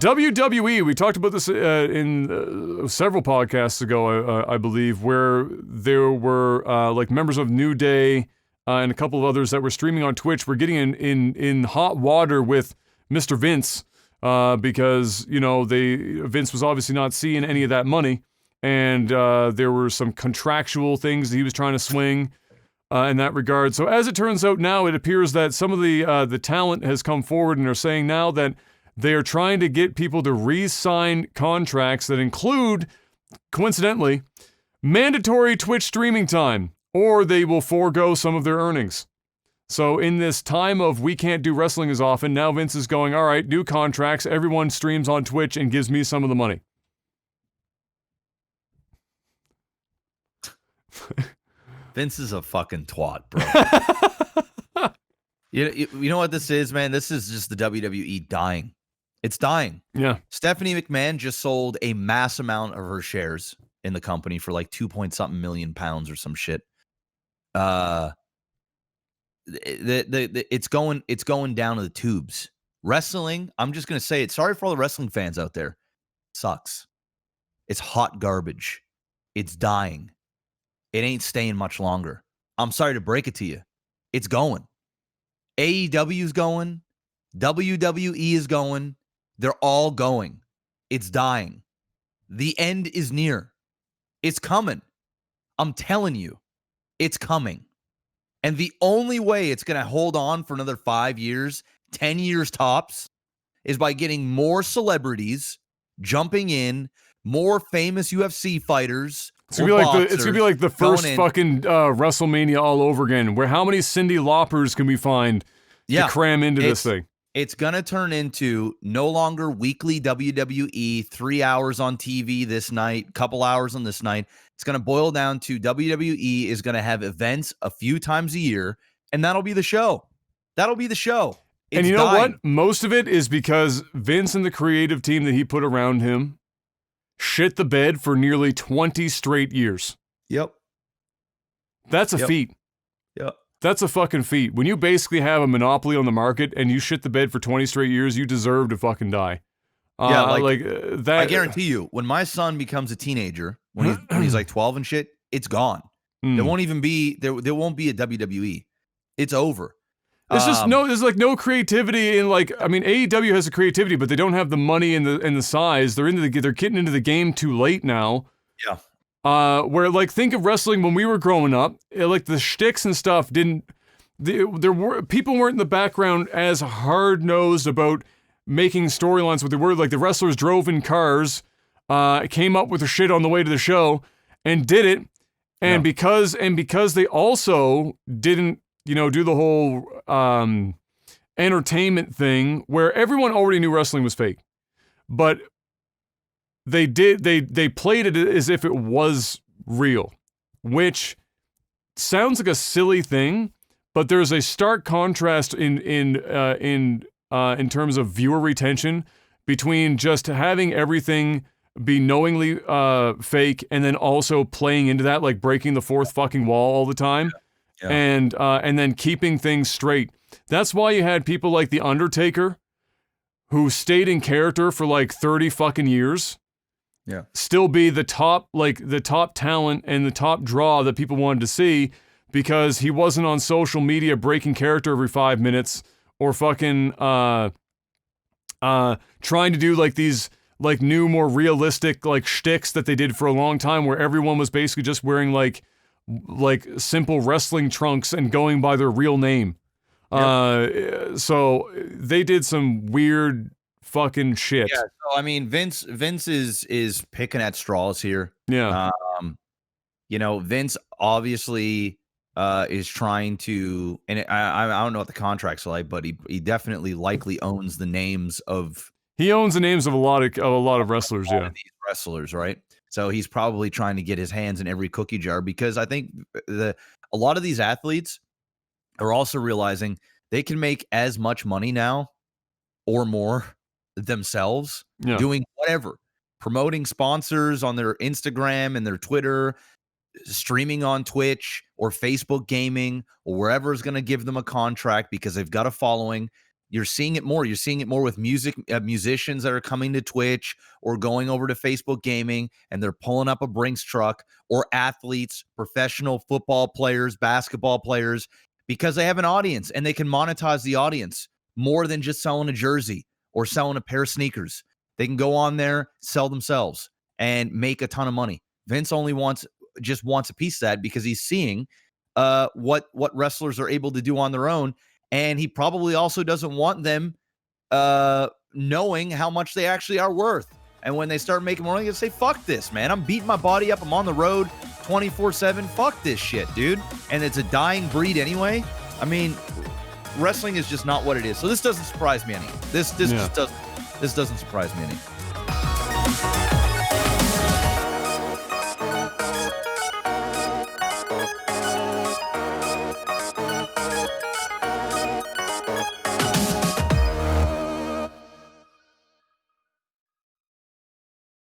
WWE, we talked about this in several podcasts ago, I believe, where there were like members of New Day and a couple of others that were streaming on Twitch were getting in hot water with Mr. Vince because, you know, Vince was obviously not seeing any of that money, and there were some contractual things that he was trying to swing in that regard. So as it turns out now, it appears that some of the talent has come forward and are saying now that they are trying to get people to re-sign contracts that include, coincidentally, mandatory Twitch streaming time, or they will forego some of their earnings. So in this time of we can't do wrestling as often, now Vince is going, all right, new contracts, everyone streams on Twitch and gives me some of the money. Vince is a fucking twat, bro. You know what this is, man? This is just the WWE dying. It's dying. Yeah. Stephanie McMahon just sold a mass amount of her shares in the company for like 2-point-something million pounds or some shit. It's going down to the tubes. Wrestling, I'm just gonna say it. Sorry for all the wrestling fans out there. Sucks. It's hot garbage. It's dying. It ain't staying much longer. I'm sorry to break it to you. It's going. AEW's going. WWE is going. They're all going. It's dying. The end is near. It's coming. I'm telling you, it's coming. And the only way it's going to hold on for another 5 years, 10 years tops, is by getting more celebrities jumping in, more famous UFC fighters. It's gonna be like the first fucking WrestleMania all over again. Where how many Cyndi Laupers can we find to cram into this thing? It's going to turn into no longer weekly WWE, 3 hours on TV this night, couple hours on this night. It's going to boil down to WWE is going to have events a few times a year, and that'll be the show. That'll be the show. And you know what? Most of it is because Vince and the creative team that he put around him shit the bed for nearly 20 straight years. Yep. That's a feat. Yep. That's a fucking feat. When you basically have a monopoly on the market and you shit the bed for 20 straight years, you deserve to fucking die. That. I guarantee you, when my son becomes a teenager, when he's like 12 and shit, it's gone. There won't even be there won't be a WWE. It's over. There's there's like no creativity in like, I mean, AEW has the creativity, but they don't have the money and the size. They're getting into the game too late now. Yeah. Where like think of wrestling when we were growing up, like the shticks and stuff people weren't in the background as hard nosed about making storylines what they were. Like the wrestlers drove in cars, came up with the shit on the way to the show and did it. And because they also didn't, do the whole entertainment thing where everyone already knew wrestling was fake, but they played it as if it was real, which sounds like a silly thing, but there's a stark contrast in terms of viewer retention between just having everything be knowingly fake and then also playing into that, like breaking the fourth fucking wall all the time. Yeah. And then keeping things straight. That's why you had people like The Undertaker who stayed in character for like 30 fucking years. Yeah. Still be the top talent and the top draw that people wanted to see because he wasn't on social media breaking character every 5 minutes or fucking trying to do like these like new, more realistic like shticks that they did for a long time where everyone was basically just wearing like simple wrestling trunks and going by their real name. Yep. So they did some weird fucking shit. Yeah, so I mean Vince is picking at straws here. Yeah. Vince obviously is trying to, and I don't know what the contract's like, but he definitely likely owns the names of a lot of wrestlers, yeah. These wrestlers, right? So he's probably trying to get his hands in every cookie jar because I think a lot of these athletes are also realizing they can make as much money now or more themselves doing whatever, promoting sponsors on their Instagram and their Twitter, streaming on Twitch or Facebook gaming or wherever is going to give them a contract because they've got a following. You're seeing it more. You're seeing it more with musicians that are coming to Twitch or going over to Facebook Gaming, and they're pulling up a Brinks truck, or athletes, professional football players, basketball players, because they have an audience and they can monetize the audience more than just selling a jersey or selling a pair of sneakers. They can go on there, sell themselves, and make a ton of money. Vince only wants a piece of that because he's seeing what wrestlers are able to do on their own. And he probably also doesn't want them knowing how much they actually are worth. And when they start making more money, they say, fuck this, man. I'm beating my body up. I'm on the road 24/7. Fuck this shit, dude. And it's a dying breed anyway. I mean, wrestling is just not what it is. So this doesn't surprise me any. This doesn't surprise me any.